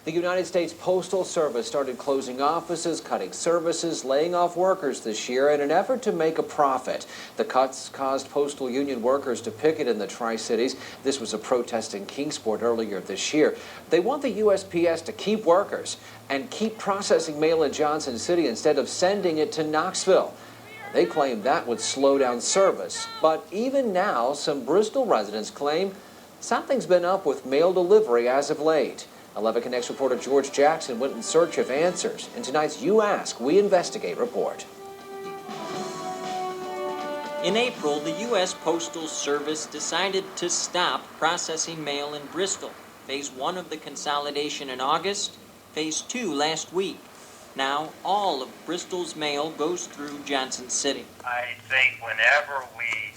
The United States Postal Service started closing offices, cutting services, laying off workers this year in an effort to make a profit. The cuts caused postal union workers to picket in the Tri-Cities. This was a protest in Kingsport earlier this year. They want the USPS to keep workers and keep processing mail in Johnson City instead of sending it to Knoxville. They claim that would slow down service. But even now, some Bristol residents claim something's been up with mail delivery as of late. 11 Connects reporter George Jackson went in search of answers in tonight's You Ask, We Investigate report. In April, the U.S. Postal Service decided to stop processing mail in Bristol. Phase 1 of the consolidation in August, Phase 2 last week. Now, all of Bristol's mail goes through Johnson City. I think whenever we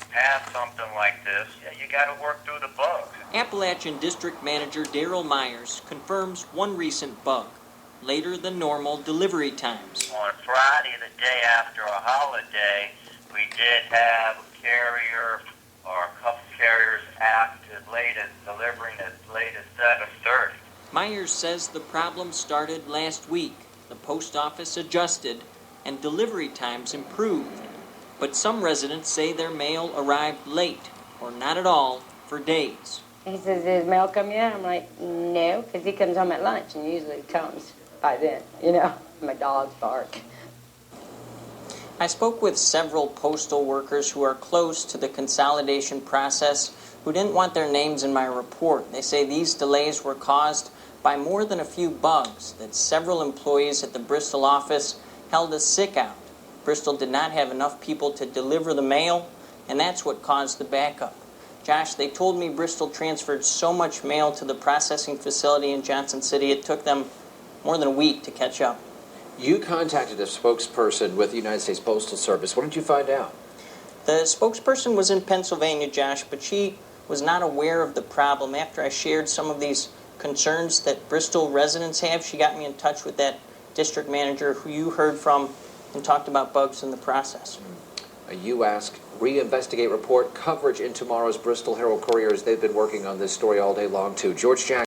pass something like this, you got to work through the bugs. Appalachian District Manager Darryl Myers confirms one recent bug, later than normal delivery times. On Friday, the day after a holiday, we did have a carrier or a couple carriers act as late as delivering as late as 7:30. Myers says the problem started last week. The post office adjusted and delivery times improved. But some residents say their mail arrived late or not at all for days. He says, "Does mail come yet?" I'm like, "No," because he comes home at lunch and usually comes by then, you know. My dogs bark. I spoke with several postal workers who are close to the consolidation process who didn't want their names in my report. They say these delays were caused by more than a few bugs, that several employees at the Bristol office held a sick out. Bristol did not have enough people to deliver the mail, and that's what caused the backup. Josh, they told me Bristol transferred so much mail to the processing facility in Johnson City, it took them more than a week to catch up. You contacted a spokesperson with the United States Postal Service. What did you find out? The spokesperson was in Pennsylvania, Josh, but she was not aware of the problem. After I shared some of these concerns that Bristol residents have, she got me in touch with that district manager who you heard from and talked about bugs in the process. A You Ask, Reinvestigate report, coverage in tomorrow's Bristol Herald Courier as they've been working on this story all day long too. George Jackson.